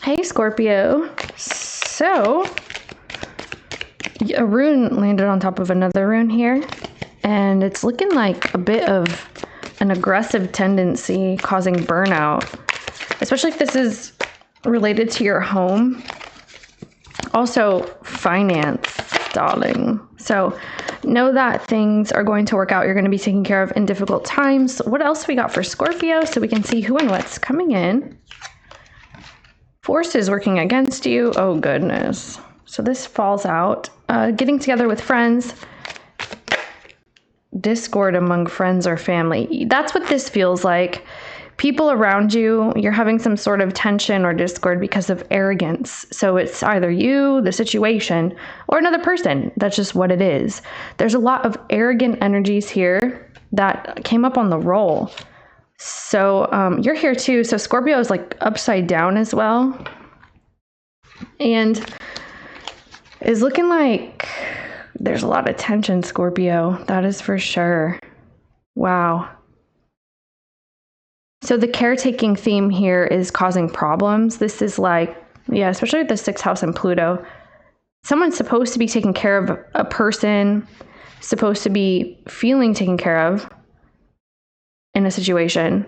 Hey, Scorpio. So, a rune landed on top of another rune here, and it's looking like a bit of an aggressive tendency causing burnout, especially if this is related to your home. Also, finance, darling. So, know that things are going to work out. You're going to be taken care of in difficult times. What else we got for Scorpio so we can see who and what's coming in? Forces working against you. Oh, goodness. So this falls out. Getting together with friends. Discord among friends or family. That's what this feels like. People around you, you're having some sort of tension or discord because of arrogance. So it's either you, the situation, or another person. That's just what it is. There's a lot of arrogant energies here that came up on the roll. So you're here too. So Scorpio is like upside down as well. And is looking like there's a lot of tension, Scorpio. That is for sure. Wow. So the caretaking theme here is causing problems. This is like, yeah, especially with the 6th house and Pluto. Someone's supposed to be taking care of a person, supposed to be feeling taken care of in a situation.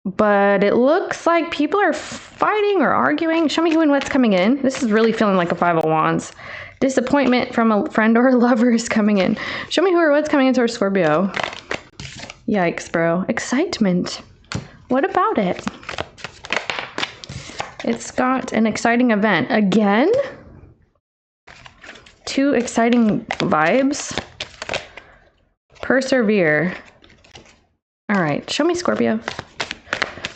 But it looks like people are fighting or arguing. Show me who and what's coming in. This is really feeling like a 5 of Wands. Disappointment from a friend or a lover is coming in. Show me who or what's coming into our Scorpio. Yikes, bro. Excitement. What about it? It's got an exciting event. Again? 2 exciting vibes. Persevere. All right, show me Scorpio.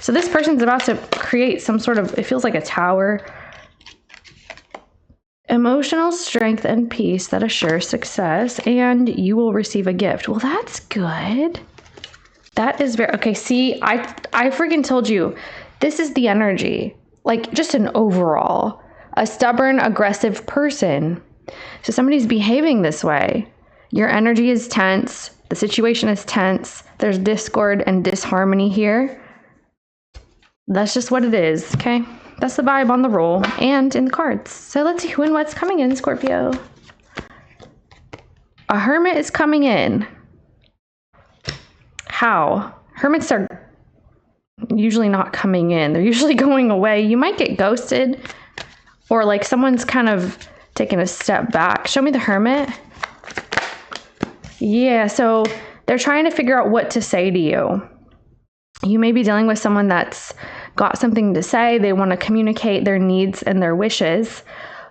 So this person's about to create some sort of, it feels like a tower. Emotional strength and peace that assure success, and you will receive a gift. Well, that's good. That is very, okay, see, I freaking told you, this is the energy, like just an overall, a stubborn, aggressive person. So somebody's behaving this way. Your energy is tense. The situation is tense. There's discord and disharmony here. That's just what it is, okay? That's the vibe on the roll and in the cards. So let's see who and what's coming in, Scorpio. A hermit is coming in. How? Hermits are usually not coming in. They're usually going away. You might get ghosted or like someone's kind of taking a step back. Show me the hermit. Yeah, so they're trying to figure out what to say to you. You may be dealing with someone that's got something to say. They want to communicate their needs and their wishes,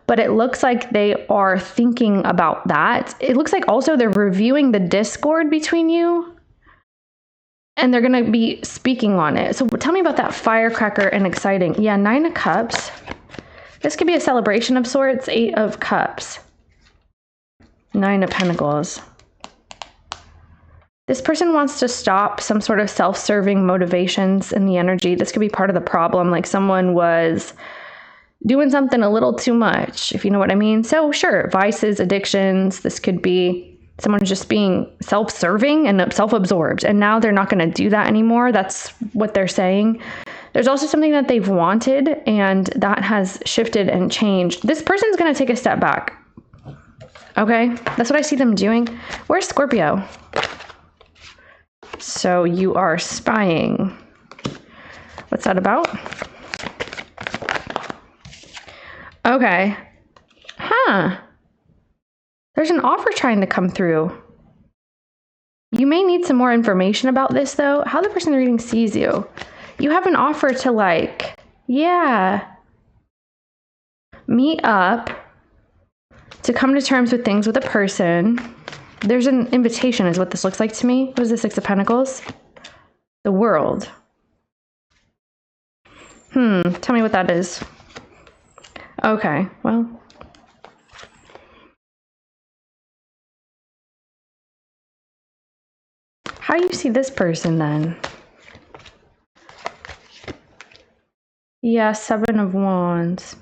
but it looks like they are thinking about that. It looks like also they're reviewing the discord between you and they're going to be speaking on it. So tell me about that firecracker and exciting. Yeah, 9 of Cups. This could be a celebration of sorts. 8 of Cups. 9 of Pentacles. This person wants to stop some sort of self-serving motivations in the energy. This could be part of the problem. Like someone was doing something a little too much, if you know what I mean. So sure, vices, addictions. This could be someone just being self-serving and self-absorbed. And now they're not going to do that anymore. That's what they're saying. There's also something that they've wanted and that has shifted and changed. This person's going to take a step back. Okay, that's what I see them doing. Where's Scorpio? So you are spying. What's that about? Okay. Huh. There's an offer trying to come through. You may need some more information about this though. How the person reading sees you. You have an offer to like, yeah, meet up to come to terms with things with a person. There's an invitation is what this looks like to me. What is the 6 of Pentacles? The World. Tell me what that is. Okay, well. How do you see this person then? Yeah, 7 of Wands.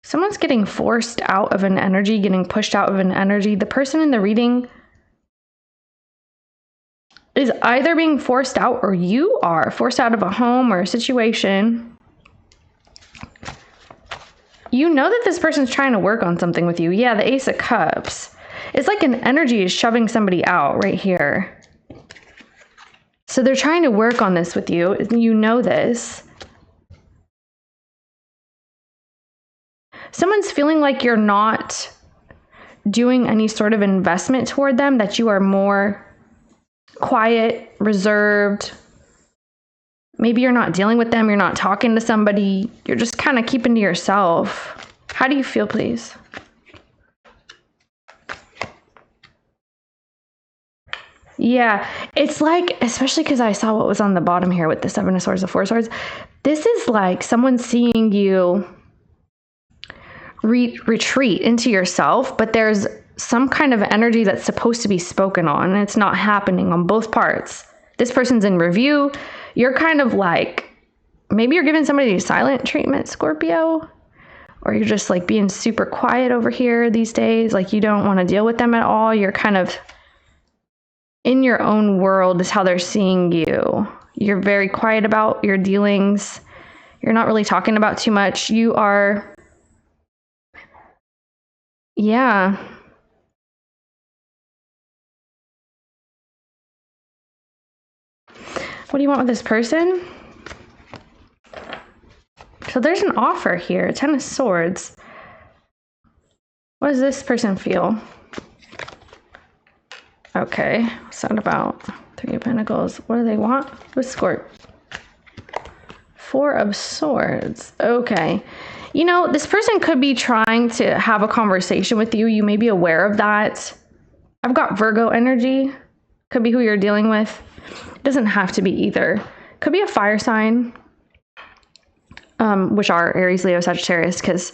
Someone's getting forced out of an energy, getting pushed out of an energy. The person in the reading is either being forced out or you are forced out of a home or a situation. You know that this person's trying to work on something with you. Yeah, the Ace of Cups. It's like an energy is shoving somebody out right here. So they're trying to work on this with you. You know this. Someone's feeling like you're not doing any sort of investment toward them, that you are more quiet, reserved. Maybe you're not dealing with them. You're not talking to somebody. You're just kind of keeping to yourself. How do you feel, please? Yeah, it's like, especially because I saw what was on the bottom here with the Seven of Swords, the Four of Swords. This is like someone seeing you retreat into yourself, but there's some kind of energy that's supposed to be spoken on, and it's not happening on both parts. This person's in review. You're kind of like, maybe you're giving somebody silent treatment, Scorpio, or you're just like being super quiet over here these days. Like you don't want to deal with them at all. You're kind of in your own world is how they're seeing you. You're very quiet about your dealings. You're not really talking about too much. You are, yeah. What do you want with this person? So there's an offer here, Ten of Swords. What does this person feel? Okay, what's that about? Three of Pentacles. What do they want with Scorp? Four of Swords. Okay. You know, this person could be trying to have a conversation with you. You may be aware of that. I've got Virgo energy. Could be who you're dealing with. It doesn't have to be either. Could be a fire sign, which are Aries, Leo, Sagittarius, because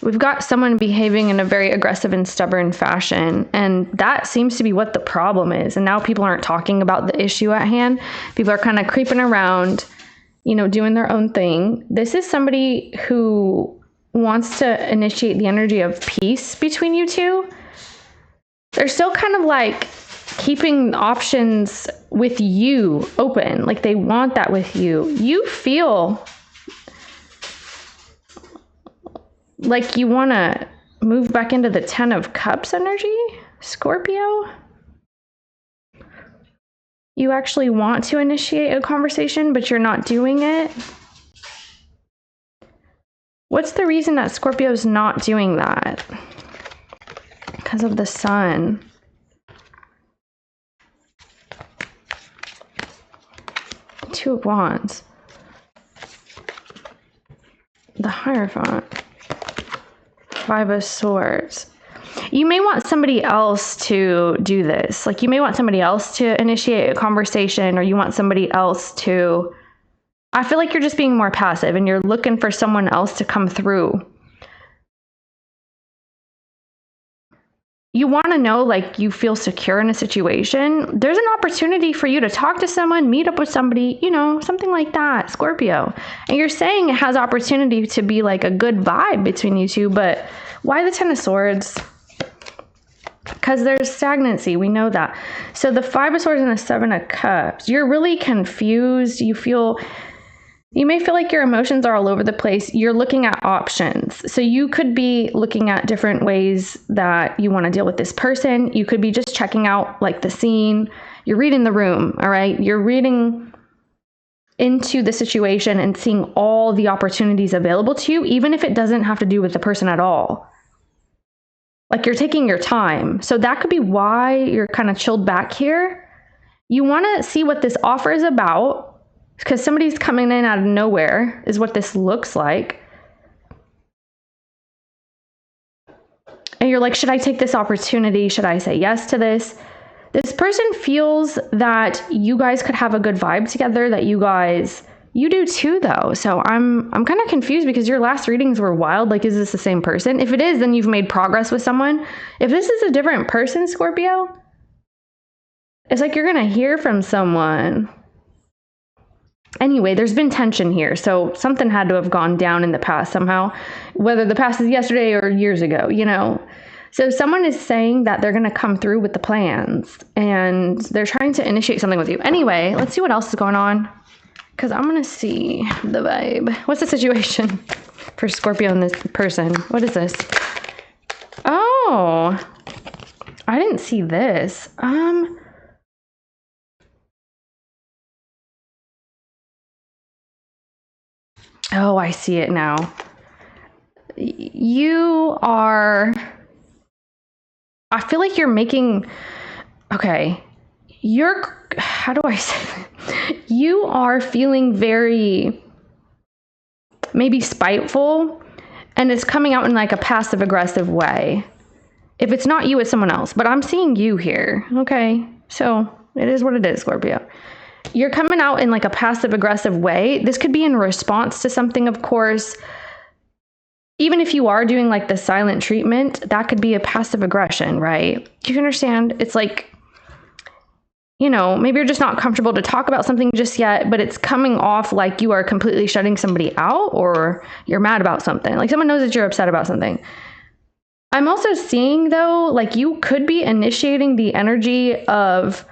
we've got someone behaving in a very aggressive and stubborn fashion, and that seems to be what the problem is. And now people aren't talking about the issue at hand. People are kind of creeping around, you know, doing their own thing. This is somebody who wants to initiate the energy of peace between you two. They're still kind of like keeping options with you open. Like they want that with you. You feel like you want to move back into the Ten of Cups energy, Scorpio. You actually want to initiate a conversation, but you're not doing it. What's the reason that Scorpio's not doing that? Because of the Sun. Two of Wands. The Hierophant. Five of Swords. You may want somebody else to do this. Like you may want somebody else to initiate a conversation, or you want somebody else to... I feel like you're just being more passive and you're looking for someone else to come through. You want to know, like, you feel secure in a situation. There's an opportunity for you to talk to someone, meet up with somebody, you know, something like that, Scorpio. And you're saying it has opportunity to be like a good vibe between you two, but why the Ten of Swords? Because there's stagnancy, we know that. So the Five of Swords and the Seven of Cups, you're really confused. You may feel like your emotions are all over the place. You're looking at options. So you could be looking at different ways that you want to deal with this person. You could be just checking out like the scene. You're reading the room, all right? You're reading into the situation and seeing all the opportunities available to you, even if it doesn't have to do with the person at all. Like you're taking your time. So that could be why you're kind of chilled back here. You want to see what this offer is about, because somebody's coming in out of nowhere is what this looks like. And you're like, should I take this opportunity? Should I say yes to this? This person feels that you guys could have a good vibe together, that you do too though. So I'm kind of confused because your last readings were wild. Like, is this the same person? If it is, then you've made progress with someone. If this is a different person, Scorpio, it's like you're going to hear from someone. Anyway, there's been tension here, so something had to have gone down in the past somehow, whether the past is yesterday or years ago, you know. So someone is saying that they're going to come through with the plans and they're trying to initiate something with you. Anyway, let's see what else is going on, because I'm going to see the vibe. What's the situation for Scorpio and this person? What is this? Oh, I didn't see this. Oh, I see it now. You are, I feel like you're making, okay, how do I say that? You are feeling very, maybe spiteful, and it's coming out in like a passive aggressive way. If it's not you, it's someone else, but I'm seeing you here. Okay, so it is what it is, Scorpio. You're coming out in like a passive aggressive way. This could be in response to something, of course. Even if you are doing like the silent treatment, that could be a passive aggression, right? Do you understand? It's like, you know, maybe you're just not comfortable to talk about something just yet, but it's coming off like you are completely shutting somebody out, or you're mad about something. Like someone knows that you're upset about something. I'm also seeing though, like you could be initiating the energy of,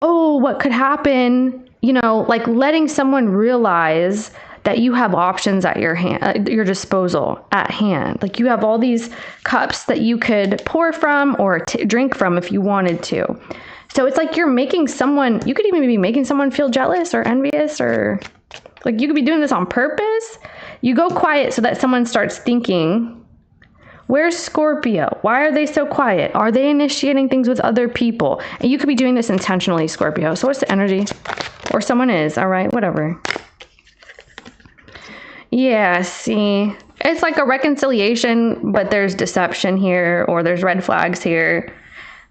oh, what could happen? You know, like letting someone realize that you have options at your hand, your disposal at hand. Like you have all these cups that you could pour from or drink from if you wanted to. So it's like you're making someone, you could even be making someone feel jealous or envious, or like you could be doing this on purpose. You go quiet so that someone starts thinking, where's Scorpio? Why are they so quiet? Are they initiating things with other people? And you could be doing this intentionally, Scorpio. So what's the energy? Or someone is, all right, whatever. Yeah, see, it's like a reconciliation, but there's deception here, or there's red flags here.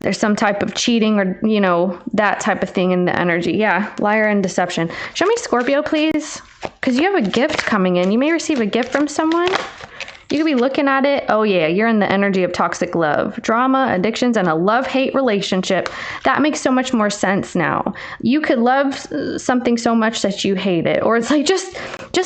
There's some type of cheating, or, you know, that type of thing in the energy. Yeah, liar and deception. Show me Scorpio, please, because you have a gift coming in. You may receive a gift from someone. You could be looking at it. Oh yeah, you're in the energy of toxic love, drama, addictions, and a love-hate relationship. That makes so much more sense now. You could love something so much that you hate it, or it's like just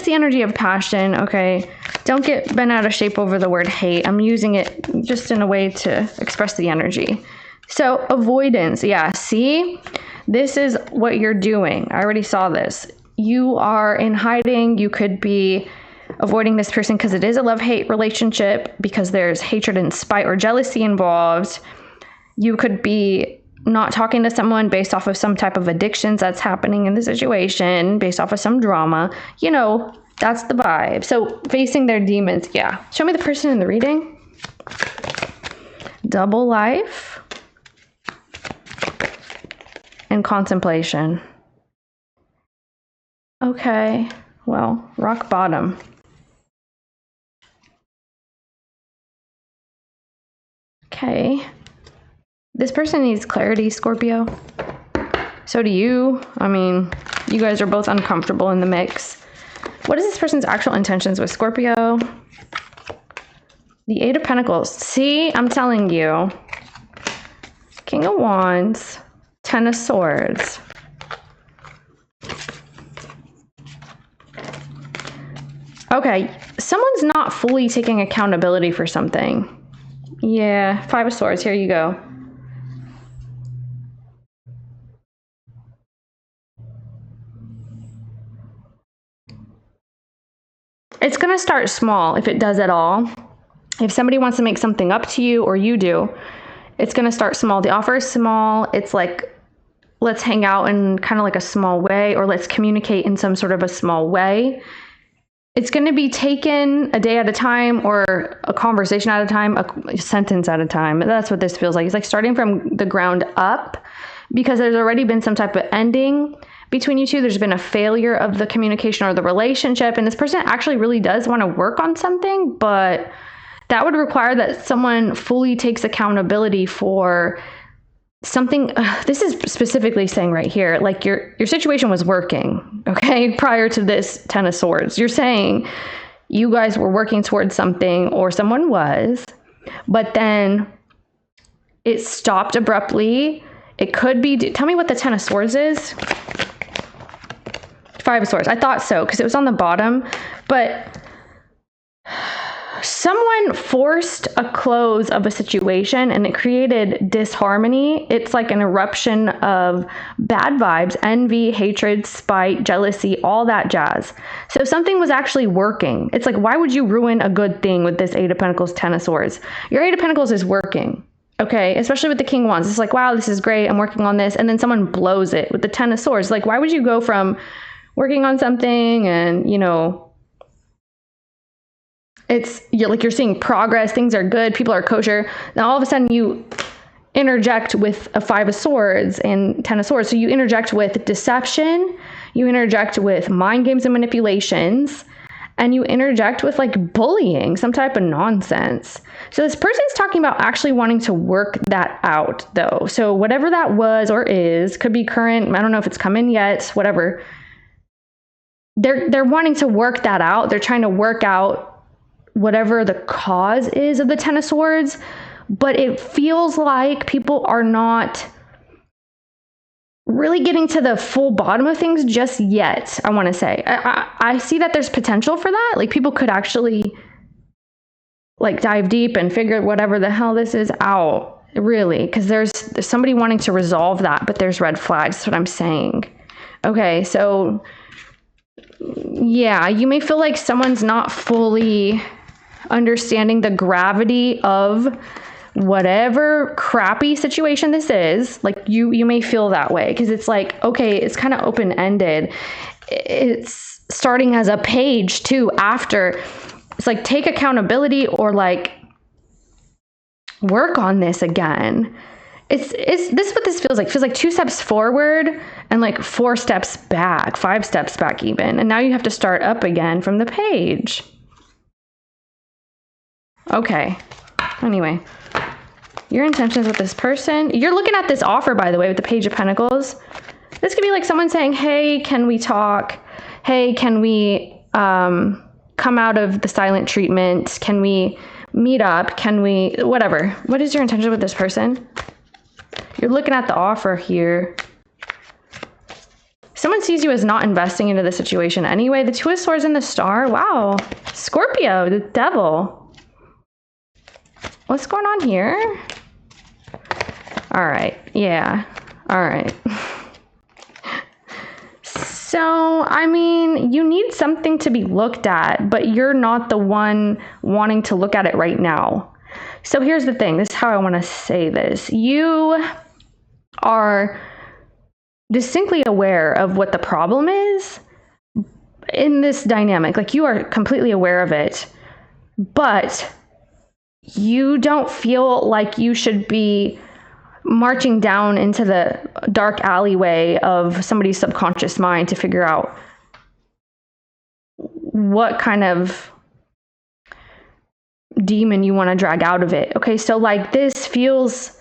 the energy of passion. Okay, don't get bent out of shape over the word hate. I'm using it just in a way to express the energy. So avoidance, yeah. See, this is what you're doing. I already saw this. You are in hiding. You could be avoiding this person because it is a love-hate relationship, because there's hatred and spite or jealousy involved. You could be not talking to someone based off of some type of addictions that's happening in the situation, based off of some drama. You know, that's the vibe. So facing their demons, yeah. Show me the person in the reading. Double life and contemplation. Okay, well, rock bottom. Okay, this person needs clarity, Scorpio. So do you. I mean, you guys are both uncomfortable in the mix. What is this person's actual intentions with Scorpio? The Eight of Pentacles. See, I'm telling you. King of Wands, Ten of Swords. Okay, someone's not fully taking accountability for something. Yeah, Five of Swords, here you go. It's going to start small if it does at all. If somebody wants to make something up to you, or you do, it's going to start small. The offer is small. It's like, let's hang out in kind of like a small way, or let's communicate in some sort of a small way. It's going to be taken a day at a time, or a conversation at a time, a sentence at a time. That's what this feels like. It's like starting from the ground up, because there's already been some type of ending between you two. There's been a failure of the communication or the relationship, and this person actually really does want to work on something, but that would require that someone fully takes accountability for something. This is specifically saying right here, like your situation was working, okay, prior to this Ten of Swords. You're saying you guys were working towards something, or someone was, but then it stopped abruptly. It could be, tell me what the Ten of Swords is. Five of Swords. I thought so, because it was on the bottom, but someone forced a close of a situation and it created disharmony. It's like an eruption of bad vibes, envy, hatred, spite, jealousy, all that jazz. So something was actually working. It's like, why would you ruin a good thing with this Eight of Pentacles, Ten of Swords? Your Eight of Pentacles is working. Okay, especially with the King of Wands. It's like, wow, this is great. I'm working on this. And then someone blows it with the Ten of Swords. Like, why would you go from working on something and, you know, you're seeing progress, things are good, people are kosher. Now all of a sudden you interject with a Five of Swords and Ten of Swords. So you interject with deception, you interject with mind games and manipulations, and you interject with like bullying, some type of nonsense. So this person's talking about actually wanting to work that out though. So whatever that was or is, could be current, I don't know if it's come in yet, whatever. They're wanting to work that out. They're trying to work out whatever the cause is of the Ten of Swords, but it feels like people are not really getting to the full bottom of things just yet, I want to say. I see that there's potential for that. Like people could actually like dive deep and figure whatever the hell this is out, really, because there's somebody wanting to resolve that, but there's red flags. That's what I'm saying. Okay, so yeah, you may feel like someone's not fully understanding the gravity of whatever crappy situation this is. Like you may feel that way because it's like, okay, it's kind of open-ended. It's starting as a page too after. It's like, take accountability or like work on this again. This is what this feels like. It feels like 2 steps forward and like 4 steps back, 5 steps back even. And now you have to start up again from the page. Okay. Anyway, your intentions with this person. You're looking at this offer, by the way, with the Page of Pentacles. This could be like someone saying, hey, can we talk? Hey, can we come out of the silent treatment? Can we meet up? Can we, whatever. What is your intention with this person? You're looking at the offer here. Someone sees you as not investing into the situation anyway. The Two of Swords and the Star. Wow. Scorpio, the Devil. What's going on here? All right. Yeah. All right. So, I mean, you need something to be looked at, but you're not the one wanting to look at it right now. So here's the thing. This is how I want to say this. You are distinctly aware of what the problem is in this dynamic. Like, you are completely aware of it, but you don't feel like you should be marching down into the dark alleyway of somebody's subconscious mind to figure out what kind of demon you want to drag out of it. Okay, so like this feels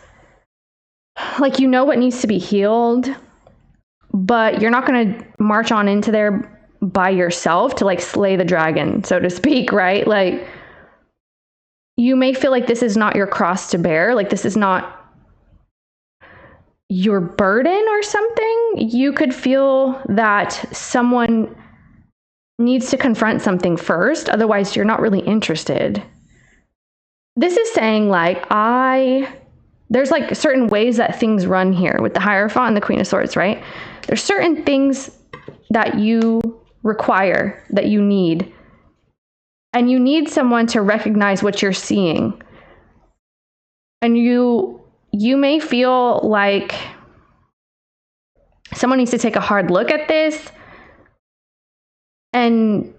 like you know what needs to be healed, but you're not going to march on into there by yourself to like slay the dragon, so to speak, right? Like, you may feel like this is not your cross to bear, like this is not your burden or something. You could feel that someone needs to confront something first, otherwise you're not really interested. This is saying like, there's like certain ways that things run here with the Hierophant and the Queen of Swords, right? There's certain things that you require, that you need. And you need someone to recognize what you're seeing. And you may feel like someone needs to take a hard look at this. And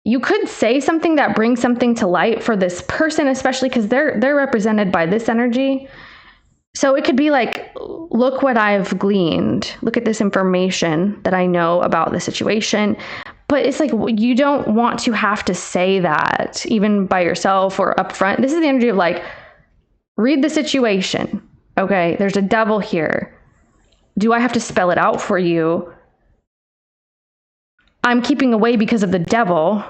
you could say something that brings something to light for this person, especially because they're represented by this energy. So it could be like, look what I've gleaned. Look at this information that I know about the situation. But it's like, you don't want to have to say that even by yourself or up front. This is the energy of like, read the situation. Okay, there's a devil here. Do I have to spell it out for you? I'm keeping away because of the devil,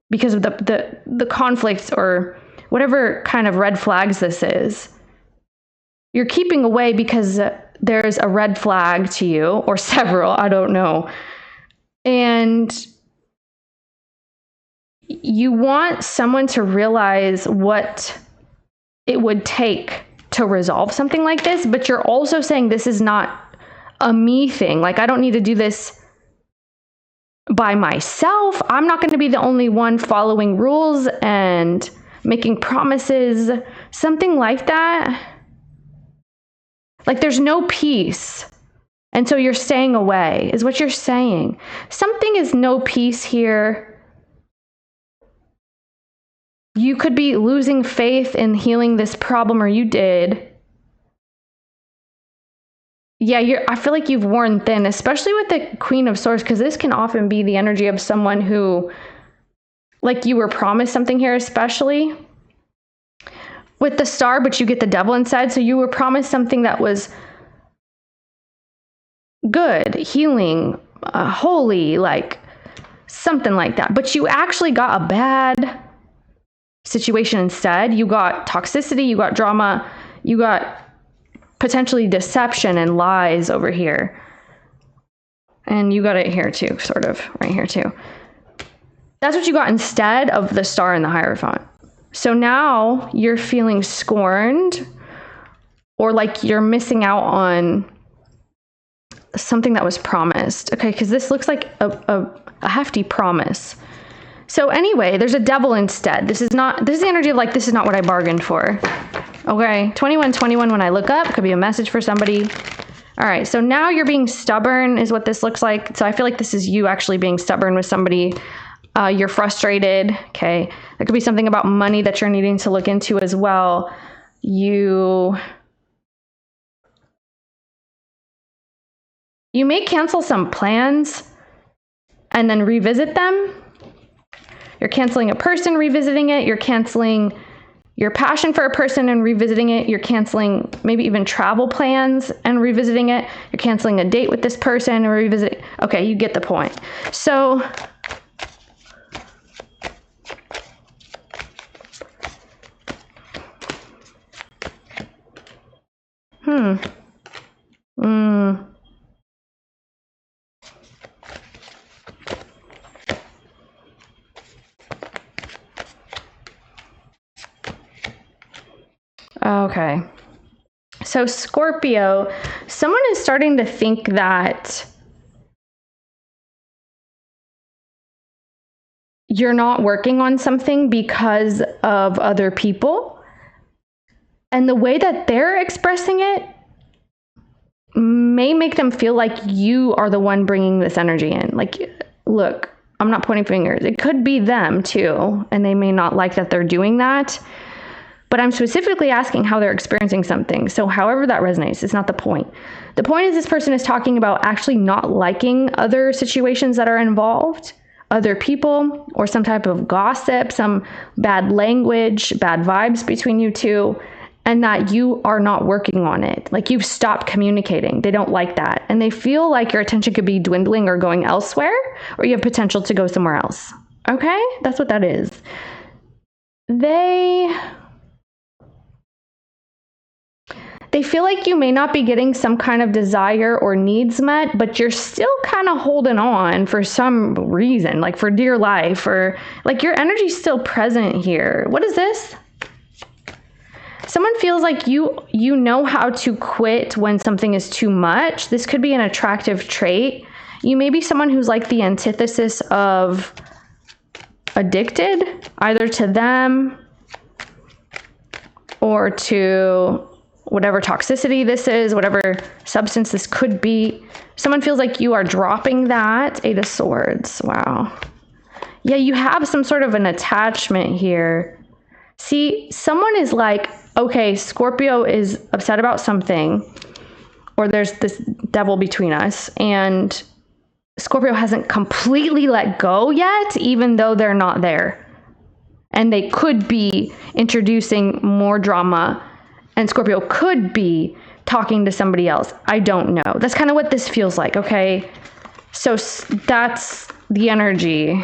because of the conflicts or whatever kind of red flags this is. You're keeping away because there's a red flag to you, or several, I don't know. And you want someone to realize what it would take to resolve something like this, but you're also saying this is not a me thing. Like, I don't need to do this by myself. I'm not going to be the only one following rules and making promises, something like that. Like, there's no peace. And so you're staying away, is what you're saying. Something is no peace here. You could be losing faith in healing this problem, or you did. Yeah, I feel like you've worn thin, especially with the Queen of Swords, because this can often be the energy of someone who, like, you were promised something here, especially with the Star, but you get the Devil instead. So you were promised something that was good, healing, holy, like something like that. But you actually got a bad situation instead. You got toxicity, you got drama, you got potentially deception and lies over here. And you got it here too, sort of, right here too. That's what you got instead of the Star and the Hierophant. So now you're feeling scorned, or like you're missing out on something that was promised. Okay, because this looks like a hefty promise. So anyway, there's a Devil instead. This is the energy of like, this is not what I bargained for. Okay, 2121 when I look up, could be a message for somebody. All right, so now you're being stubborn is what this looks like. So I feel like this is you actually being stubborn with somebody. You're frustrated, okay? There could be something about money that you're needing to look into as well. You may cancel some plans and then revisit them. You're canceling a person, revisiting it. You're canceling your passion for a person and revisiting it. You're canceling maybe even travel plans and revisiting it. You're canceling a date with this person and revisit. Okay, you get the point. So Okay. So Scorpio, someone is starting to think that you're not working on something because of other people. And the way that they're expressing it may make them feel like you are the one bringing this energy in. Like, look, I'm not pointing fingers. It could be them too, and they may not like that they're doing that. But I'm specifically asking how they're experiencing something. So however that resonates, it's not the point. The point is this person is talking about actually not liking other situations that are involved, other people, or some type of gossip, some bad language, bad vibes between you two, and that you are not working on it. Like, you've stopped communicating. They don't like that. And they feel like your attention could be dwindling or going elsewhere, or you have potential to go somewhere else. Okay? That's what that is. They feel like you may not be getting some kind of desire or needs met, but you're still kind of holding on for some reason, like for dear life, or like your energy's still present here. What is this? Someone feels like you know how to quit when something is too much. This could be an attractive trait. You may be someone who's like the antithesis of addicted, either to them or to whatever toxicity this is, whatever substance this could be. Someone feels like you are dropping that. 8 of Swords. Wow. Yeah, you have some sort of an attachment here. See, someone is like, okay, Scorpio is upset about something, or there's this devil between us, and Scorpio hasn't completely let go yet, even though they're not there. And they could be introducing more drama, and Scorpio could be talking to somebody else. I don't know. That's kind of what this feels like, okay? So that's the energy.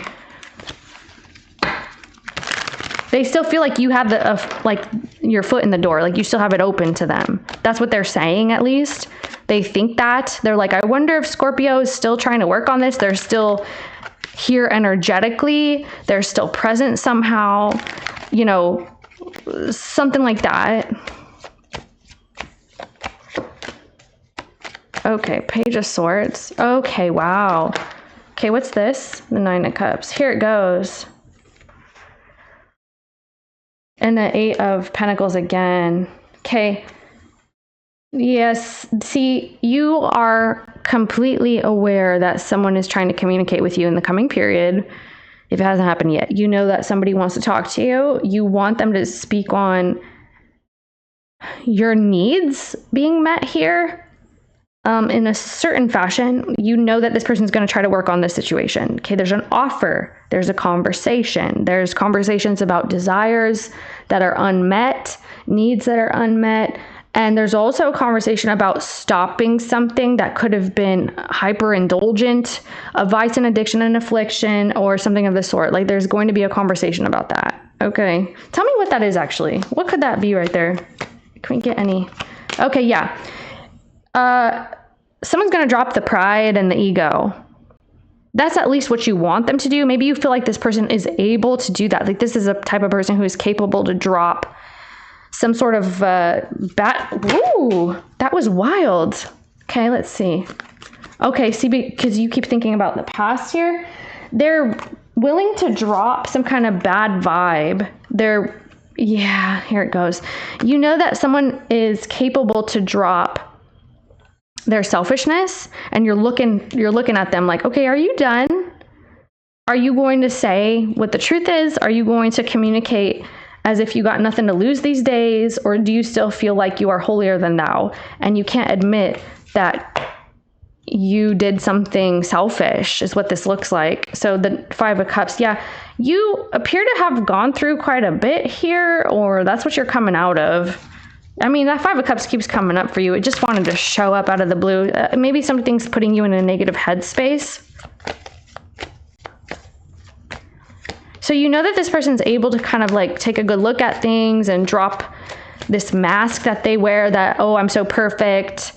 They still feel like you have like your foot in the door, like you still have it open to them. That's what they're saying, at least. They think that. They're like, I wonder if Scorpio is still trying to work on this. They're still here energetically. They're still present somehow, you know, something like that. Okay, Page of Swords. Okay, wow. Okay, what's this? The Nine of Cups. Here it goes. And the Eight of Pentacles again. Okay. Yes, see, you are completely aware that someone is trying to communicate with you in the coming period. If it hasn't happened yet, you know that somebody wants to talk to you. You want them to speak on your needs being met here. In a certain fashion, you know that this person's going to try to work on this situation. Okay, there's an offer, there's a conversation, there's conversations about desires that are unmet, needs that are unmet, and there's also a conversation about stopping something that could have been hyperindulgent, a vice and addiction and affliction, or something of the sort. Like there's going to be a conversation about that. Okay, tell me what that is actually. What could that be right there? Can we get any? Okay, yeah. Someone's going to drop the pride and the ego. That's at least what you want them to do. Maybe you feel like this person is able to do that. Like this is a type of person who is capable to drop some sort of Ooh, that was wild. Okay, let's see. Okay, see, because you keep thinking about the past here. They're willing to drop some kind of bad vibe. Yeah, here it goes. You know that someone is capable to drop their selfishness, and you're looking at them like, okay, are you done? Are you going to say what the truth is? Are you going to communicate as if you got nothing to lose these days? Or do you still feel like you are holier than thou and you can't admit that you did something selfish is what this looks like. So the Five of Cups, yeah, you appear to have gone through quite a bit here, or that's what you're coming out of. I mean, that Five of Cups keeps coming up for you. It just wanted to show up out of the blue. Maybe something's putting you in a negative headspace. So you know that this person's able to kind of like take a good look at things and drop this mask that they wear that, oh, I'm so perfect.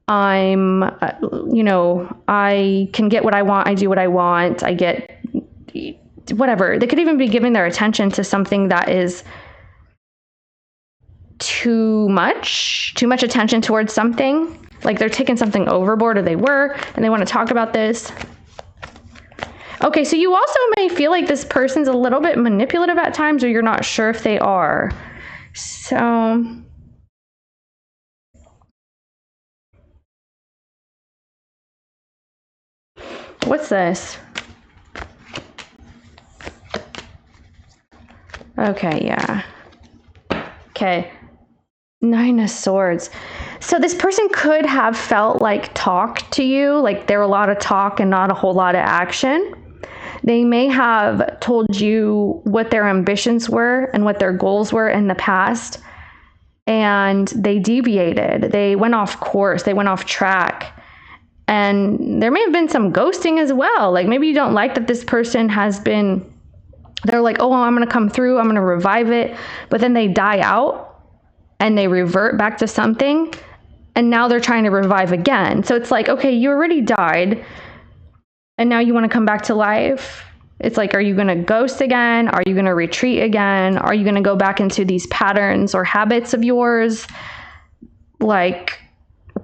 I'm, I can get what I want. I do what I want. I get whatever. They could even be giving their attention to something that is too much attention towards something, like they're taking something overboard, or they were, and they want to talk about this. Okay, so you also may feel like this person's a little bit manipulative at times, or you're not sure if they are. So what's this? Okay, yeah. Okay. Nine of Swords. So this person could have felt like talk to you, like there were a lot of talk and not a whole lot of action. They may have told you what their ambitions were and what their goals were in the past, and they deviated. They went off course. They went off track. And there may have been some ghosting as well. Like maybe you don't like that this person has been, they're like, oh, I'm going to come through. I'm going to revive it. But then they die out. And they revert back to something, and now they're trying to revive again. So it's like, okay, you already died, and now you want to come back to life. It's like, are you going to ghost again? Are you going to retreat again? Are you going to go back into these patterns or habits of yours? Like,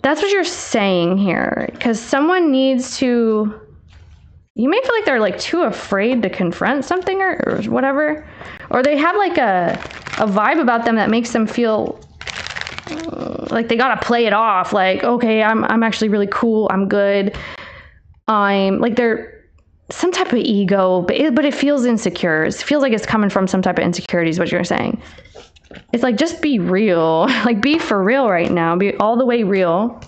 that's what you're saying here, because someone needs to, you may feel like they're like too afraid to confront something or whatever, or they have like a vibe about them that makes them feel like they gotta play it off, like, okay, I'm actually really cool, I'm good, I'm like, they're some type of ego, but it feels insecure. It feels like it's coming from some type of insecurity is what you're saying. It's like, just be real, like be for real right now, be all the way real.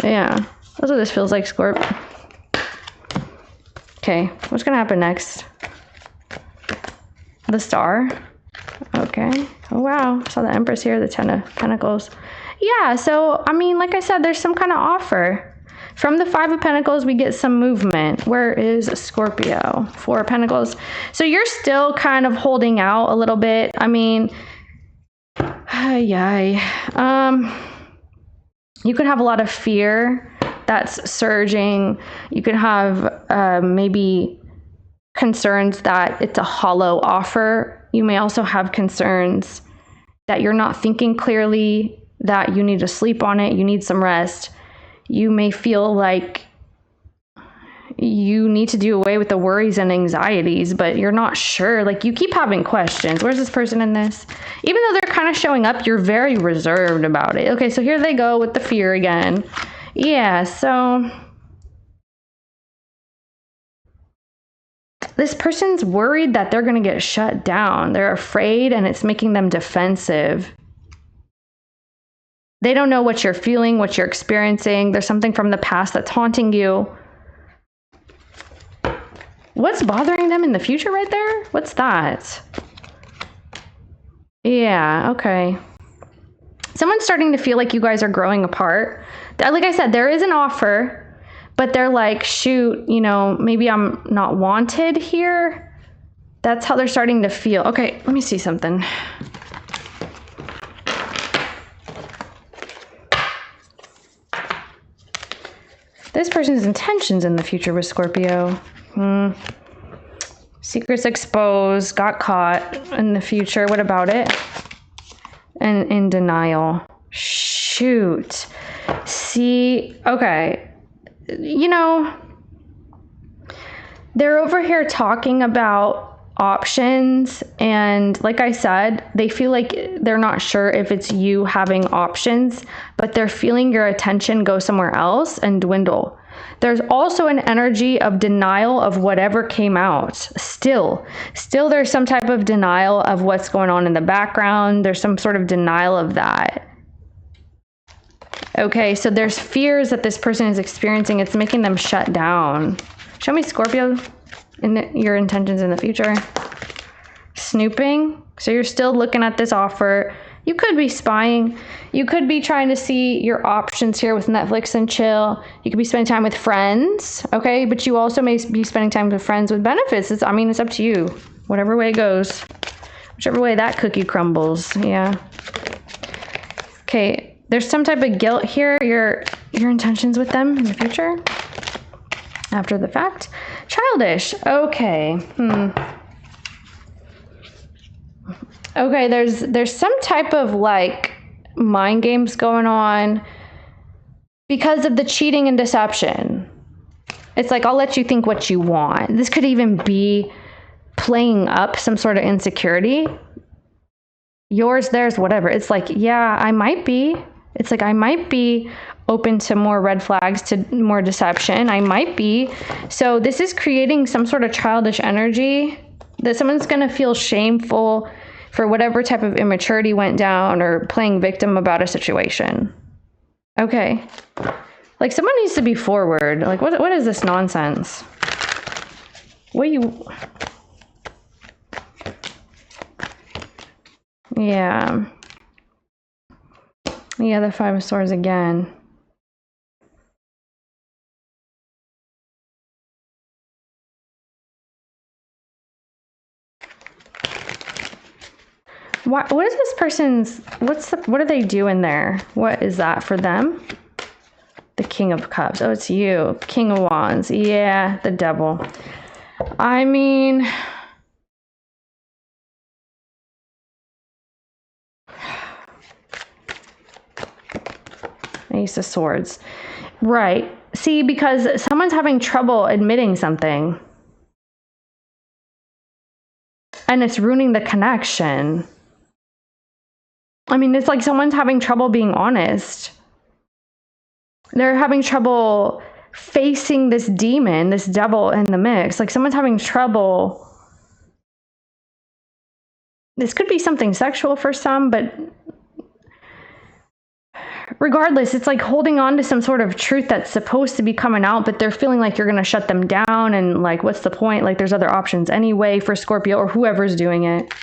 Yeah, that's what this feels like, Scorp. Okay, what's gonna happen next? The Star. Okay. Oh, wow. Saw the Empress here, the Ten of Pentacles. Yeah, so, I mean, like I said, there's some kind of offer. From the Five of Pentacles, we get some movement. Where is Scorpio? Four of Pentacles. So you're still kind of holding out a little bit. I mean, you could have a lot of fear that's surging. You could have maybe concerns that it's a hollow offer. You may also have concerns that you're not thinking clearly, that you need to sleep on it, you need some rest. You may feel like you need to do away with the worries and anxieties, but you're not sure. Like, you keep having questions. Where's this person in this? Even though they're kind of showing up, you're very reserved about it. Okay, so here they go with the fear again. Yeah, so this person's worried that they're going to get shut down. They're afraid, and it's making them defensive. They don't know what you're feeling, what you're experiencing. There's something from the past that's haunting you. What's bothering them in the future right there? What's that? Yeah, okay. Someone's starting to feel like you guys are growing apart. Like I said, there is an offer, but they're like, shoot, you know, maybe I'm not wanted here. That's how they're starting to feel. Okay, let me see something. This person's intentions in the future with Scorpio. Secrets exposed, got caught in the future. What about it? And in denial. Shoot. See, okay. You know, they're over here talking about options, and like I said, they feel like they're not sure if it's you having options, but they're feeling your attention go somewhere else and dwindle. There's also an energy of denial of whatever came out. Still there's some type of denial of what's going on in the background. There's some sort of denial of that. Okay, so there's fears that this person is experiencing. It's making them shut down. Show me, Scorpio, your intentions in the future. Snooping. So you're still looking at this offer. You could be spying. You could be trying to see your options here with Netflix and chill. You could be spending time with friends, okay? But you also may be spending time with friends with benefits. It's up to you. Whatever way it goes. Whichever way that cookie crumbles, yeah. Okay, there's some type of guilt here. Your intentions with them in the future. After the fact. Childish. Okay. Okay, there's some type of like mind games going on because of the cheating and deception. It's like, I'll let you think what you want. This could even be playing up some sort of insecurity. Yours, theirs, whatever. It's like, yeah, I might be. It's like, I might be open to more red flags, to more deception. I might be. So this is creating some sort of childish energy that someone's going to feel shameful for whatever type of immaturity went down or playing victim about a situation. Okay. Like, someone needs to be forward. Like, what is this nonsense? Yeah. Yeah, the Five of Swords again. What is this person's, what do they do in there? What is that for them? The King of Cups. Oh, it's you. King of Wands. Yeah, the Devil. I mean, Ace of Swords. Right. See, because someone's having trouble admitting something. And it's ruining the connection. I mean, it's like someone's having trouble being honest. They're having trouble facing this demon, this devil in the mix. Like, someone's having trouble. This could be something sexual for some, but regardless, it's like holding on to some sort of truth that's supposed to be coming out, but they're feeling like you're going to shut them down. And like, what's the point? Like, there's other options anyway for Scorpio or whoever's doing it.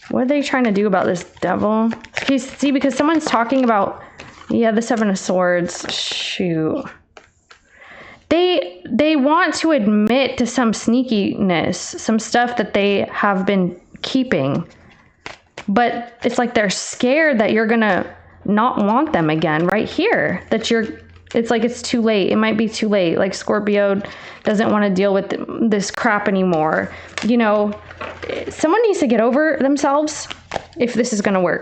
What are they trying to do about this devil? See, because someone's talking about, yeah, the Seven of Swords. Shoot. They want to admit to some sneakiness, some stuff that they have been keeping. But it's like they're scared that you're going to not want them again right here. That you're It's like it's too late. It might be too late. Like Scorpio doesn't want to deal with this crap anymore. You know, someone needs to get over themselves if this is going to work.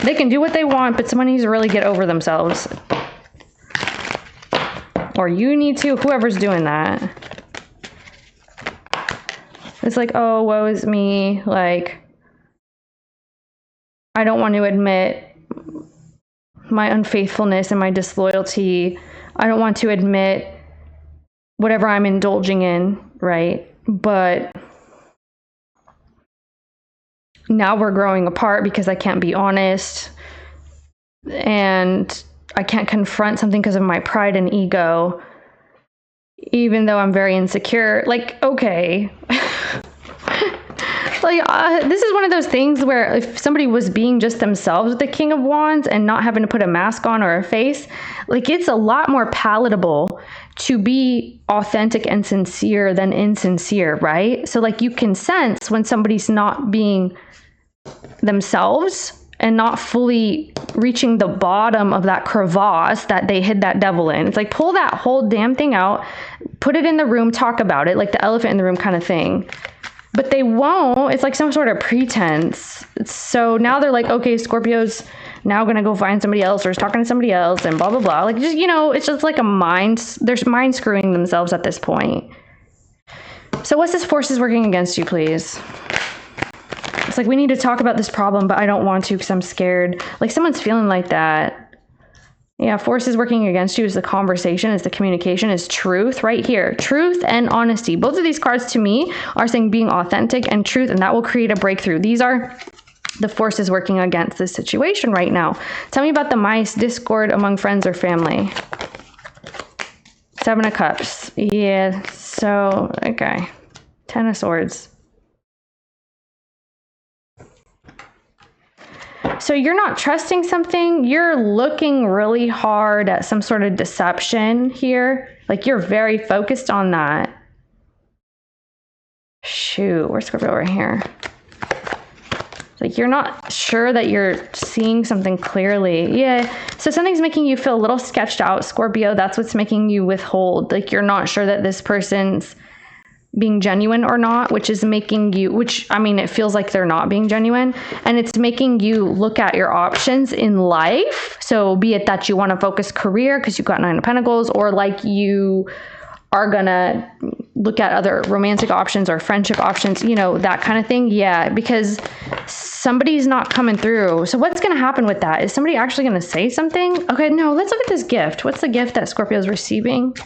They can do what they want, but someone needs to really get over themselves. Or you need to, whoever's doing that. It's like, oh, woe is me. Like, I don't want to admit my unfaithfulness and my disloyalty. I don't want to admit whatever I'm indulging in, right? But now we're growing apart because I can't be honest and I can't confront something because of my pride and ego, even though I'm very insecure. Like, okay. This is one of those things where if somebody was being just themselves with the King of Wands and not having to put a mask on or a face, like it's a lot more palatable to be authentic and sincere than insincere, right? So like you can sense when somebody's not being themselves and not fully reaching the bottom of that crevasse that they hid that devil in. It's like pull that whole damn thing out, put it in the room, talk about it, like the elephant in the room kind of thing. But they won't. It's like some sort of pretense. So now they're like, okay, Scorpio's now going to go find somebody else or is talking to somebody else and blah, blah, blah. Like, just, you know, it's just like they're mind screwing themselves at this point. So what's this forces working against you, please? It's like, we need to talk about this problem, but I don't want to because I'm scared. Like someone's feeling like that. Yeah, forces working against you is the conversation, is the communication, is truth right here. Truth and honesty. Both of these cards to me are saying being authentic and truth, and that will create a breakthrough. These are the forces working against this situation right now. Tell me about the mice, discord among friends or family. 7 of Cups. Yeah, so, okay. 10 of Swords. So you're not trusting something, you're looking really hard at some sort of deception here. Like you're very focused on that. Shoot, where's Scorpio right here? Like you're not sure that you're seeing something clearly. Yeah, so something's making you feel a little sketched out, Scorpio. That's what's making you withhold. Like you're not sure that this person's being genuine or not, which is making you, which, I mean, it feels like they're not being genuine, and it's making you look at your options in life. So be it that you want to focus career because you've got 9 of Pentacles, or like you are gonna look at other romantic options or friendship options, you know, that kind of thing. Yeah, because somebody's not coming through. So what's gonna happen with that? Is somebody actually gonna say something? Okay, no, let's look at this gift. What's the gift that Scorpio is receiving?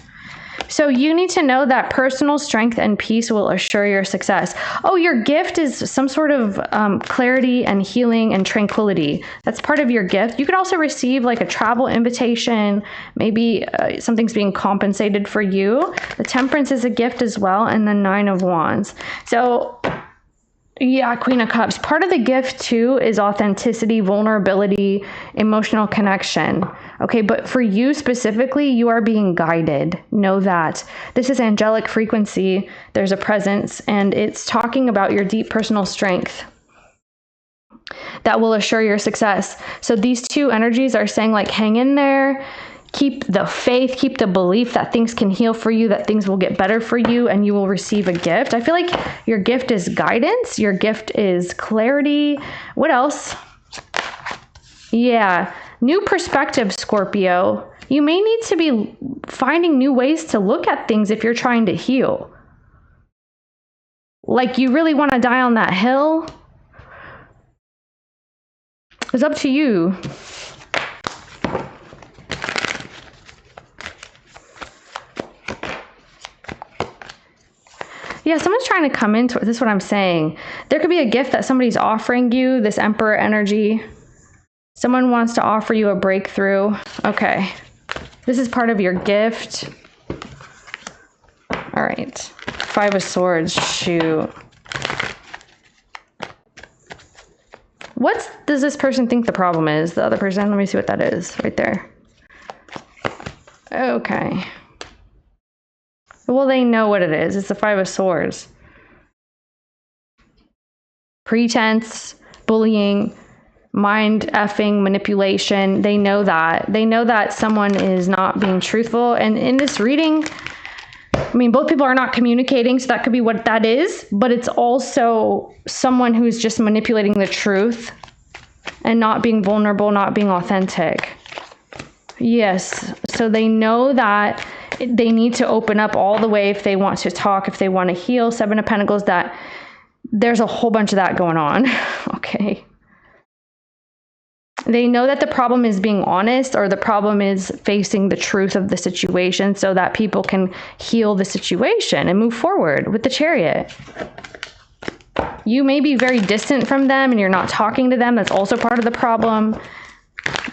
So you need to know that personal strength and peace will assure your success. Oh, your gift is some sort of clarity and healing and tranquility. That's part of your gift. You could also receive like a travel invitation. Maybe something's being compensated for you. The Temperance is a gift as well. And the 9 of Wands. So yeah, Queen of Cups. Part of the gift too is authenticity, vulnerability, emotional connection. Okay, but for you specifically, you are being guided. Know that. This is angelic frequency. There's a presence, and it's talking about your deep personal strength that will assure your success. So these two energies are saying like, hang in there. Keep the faith, keep the belief that things can heal for you, that things will get better for you, and you will receive a gift. I feel like your gift is guidance. Your gift is clarity. What else? Yeah. New perspective, Scorpio. You may need to be finding new ways to look at things if you're trying to heal. Like you really want to die on that hill? It's up to you. Yeah, someone's trying to come into it. This is what I'm saying. There could be a gift that somebody's offering you, this Emperor energy. Someone wants to offer you a breakthrough. Okay. This is part of your gift. All right. 5 of Swords. Shoot. What does this person think the problem is? The other person? Let me see what that is right there. Okay. Well, they know what it is. It's the 5 of Swords. Pretense, bullying, mind effing manipulation. They know that. They know that someone is not being truthful. And in this reading, I mean, both people are not communicating, so that could be what that is, but it's also someone who's just manipulating the truth and not being vulnerable, not being authentic. Yes, so they know that they need to open up all the way if they want to talk, if they want to heal. Seven of Pentacles, that there's a whole bunch of that going on. Okay. They know that the problem is being honest, or the problem is facing the truth of the situation so that people can heal the situation and move forward with the Chariot. You may be very distant from them and you're not talking to them. That's also part of the problem.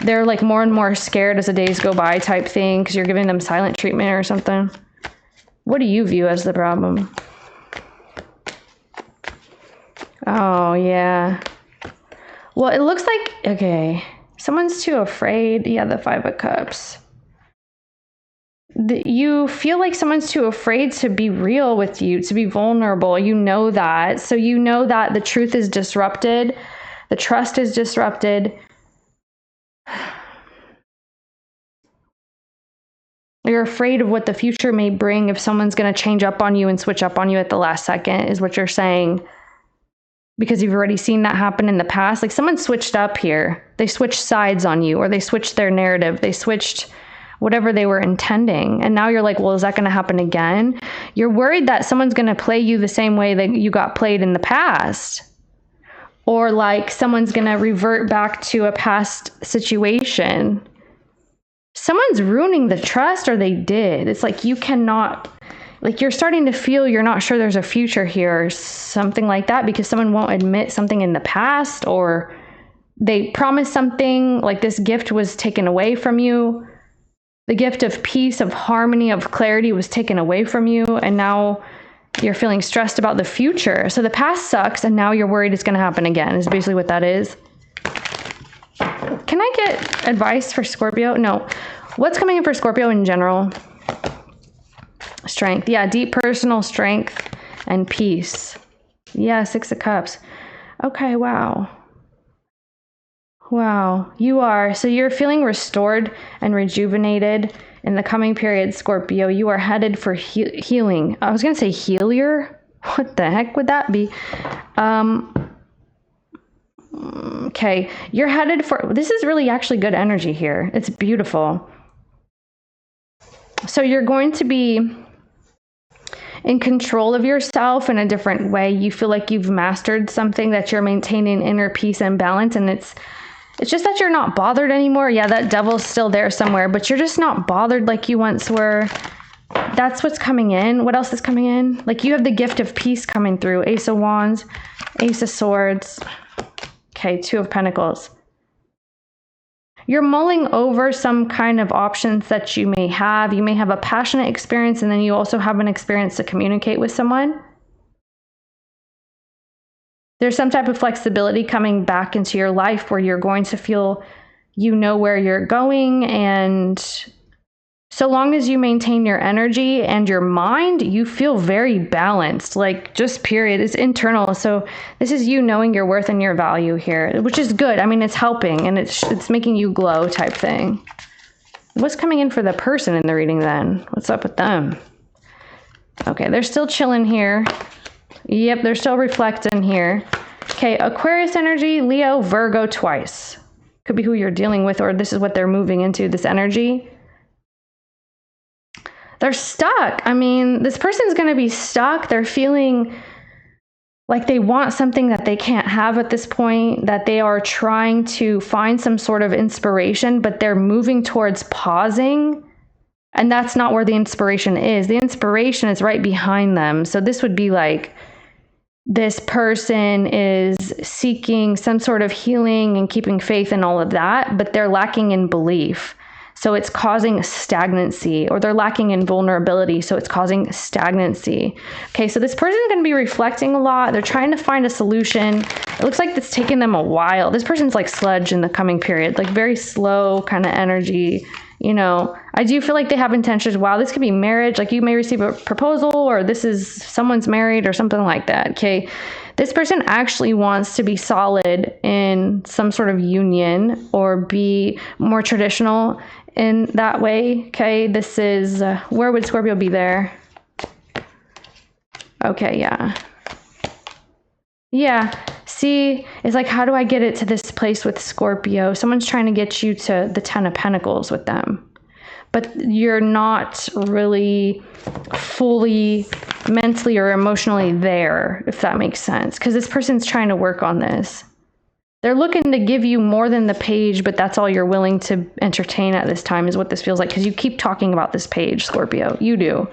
They're like more and more scared as the days go by type thing because you're giving them silent treatment or something. What do you view as the problem? Oh, yeah. Well, it looks like, okay, someone's too afraid. Yeah, the Five of Cups. You feel like someone's too afraid to be real with you, to be vulnerable. You know that. So you know that the truth is disrupted. The trust is disrupted. You're afraid of what the future may bring if someone's going to change up on you and switch up on you at the last second, is what you're saying. Because you've already seen that happen in the past. Like someone switched up here. They switched sides on you, or they switched their narrative. They switched whatever they were intending. And now you're like, well, is that going to happen again? You're worried that someone's going to play you the same way that you got played in the past. Or like someone's going to revert back to a past situation. Someone's ruining the trust, or they did. It's like you cannot... Like you're starting to feel you're not sure there's a future here or something like that because someone won't admit something in the past, or they promised something, like this gift was taken away from you. The gift of peace, of harmony, of clarity was taken away from you, and now you're feeling stressed about the future. So the past sucks, and now you're worried it's going to happen again, is basically what that is. Can I get advice for Scorpio? No. What's coming in for Scorpio in general? Strength. Yeah, deep personal strength and peace. Yeah, Six of Cups. Okay, wow. Wow, you are. So you're feeling restored and rejuvenated in the coming period, Scorpio. You are headed for healing. I was going to say healier. What the heck would that be? Okay, you're headed for... This is really actually good energy here. It's beautiful. So you're going to be in control of yourself in a different way. You feel like you've mastered something, that you're maintaining inner peace and balance, and it's just that you're not bothered anymore. Yeah, that devil's still there somewhere, but you're just not bothered like you once were. That's what's coming in. What else is coming in? Like you have the gift of peace coming through. Ace of Wands, Ace of Swords. Okay, Two of Pentacles. You're mulling over some kind of options that you may have. You may have a passionate experience, and then you also have an experience to communicate with someone. There's some type of flexibility coming back into your life where you're going to feel you know where you're going, and so long as you maintain your energy and your mind, you feel very balanced, like just period. It's internal. So this is you knowing your worth and your value here, which is good. I mean, it's helping, and it's making you glow type thing. What's coming in for the person in the reading then? What's up with them? Okay, they're still chilling here. Yep, they're still reflecting here. Okay, Aquarius energy, Leo, Virgo twice. Could be who you're dealing with, or this is what they're moving into, this energy. They're stuck. I mean, this person's going to be stuck. They're feeling like they want something that they can't have at this point, that they are trying to find some sort of inspiration, but they're moving towards pausing. And that's not where the inspiration is. The inspiration is right behind them. So this would be like this person is seeking some sort of healing and keeping faith and all of that, but they're lacking in belief. So it's causing stagnancy, or they're lacking in vulnerability. So it's causing stagnancy. Okay, so this person is going to be reflecting a lot. They're trying to find a solution. It looks like it's taking them a while. This person's like sludge in the coming period, like very slow kind of energy. You know, I do feel like they have intentions. Wow, this could be marriage. Like you may receive a proposal, or this is someone's married or something like that. Okay. This person actually wants to be solid in some sort of union or be more traditional in that way. Okay. This is, where would Scorpio be there? Okay. Yeah. Yeah. See, it's like, how do I get it to this place with Scorpio? Someone's trying to get you to the 10 of Pentacles with them, but you're not really fully mentally or emotionally there, if that makes sense, because this person's trying to work on this. They're looking to give you more than the page, but that's all you're willing to entertain at this time is what this feels like, because you keep talking about this page, Scorpio. You do.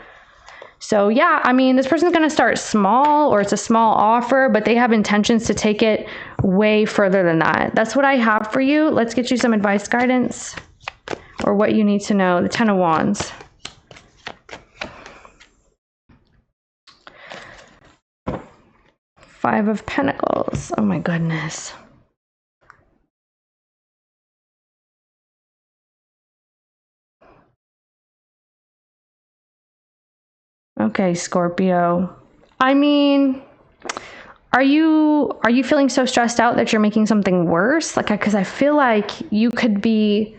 So yeah, I mean, this person's going to start small, or it's a small offer, but they have intentions to take it way further than that. That's what I have for you. Let's get you some advice, guidance, or what you need to know. The 10 of Wands. Five of Pentacles. Oh my goodness. Okay, Scorpio. I mean, are you feeling so stressed out that you're making something worse? Like, because I feel like you could be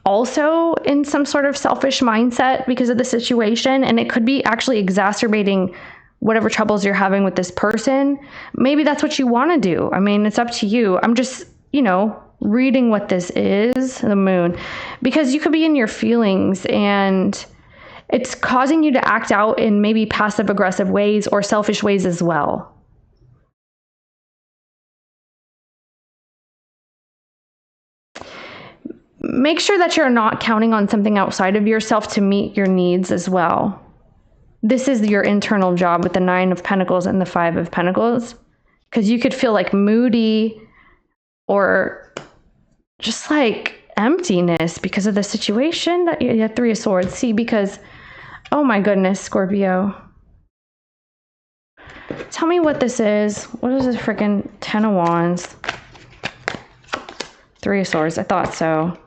also in some sort of selfish mindset because of the situation, and it could be actually exacerbating whatever troubles you're having with this person. Maybe that's what you want to do. I mean, it's up to you. I'm just, you know, reading what this is, the moon, because you could be in your feelings and it's causing you to act out in maybe passive aggressive ways or selfish ways as well. Make sure that you're not counting on something outside of yourself to meet your needs as well. This is your internal job with the 9 of Pentacles and the 5 of Pentacles, because you could feel like moody or just like emptiness because of the situation that you had 3 of Swords. See, because, oh my goodness, Scorpio. Tell me what this is. What is this freaking 10 of Wands? 3 of Swords. I thought so.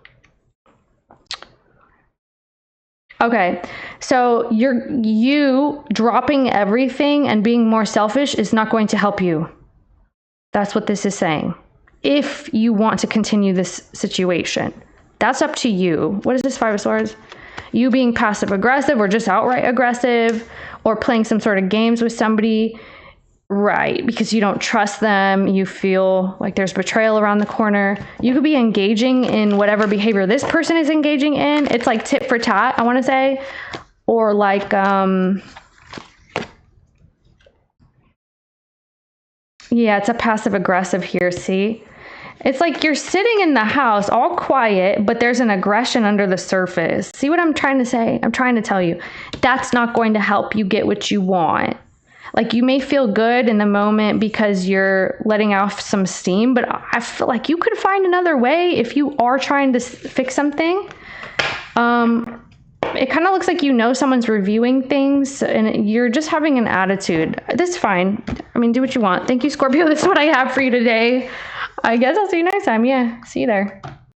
Okay, so you dropping everything and being more selfish is not going to help you. That's what this is saying. If you want to continue this situation, that's up to you. What is this 5 of Swords? You being passive aggressive or just outright aggressive, or playing some sort of games with somebody, right? Because you don't trust them. You feel like there's betrayal around the corner. You could be engaging in whatever behavior this person is engaging in. It's like tit for tat, I want to say, or like, yeah, it's a passive aggressive here. See, it's like you're sitting in the house all quiet, but there's an aggression under the surface. See what I'm trying to say? I'm trying to tell you that's not going to help you get what you want. Like, you may feel good in the moment because you're letting off some steam, but I feel like you could find another way if you are trying to fix something. It kind of looks like, you know, someone's reviewing things and you're just having an attitude. That's fine. I mean, do what you want. Thank you, Scorpio. This is what I have for you today. I guess I'll see you next time. Yeah, see you there.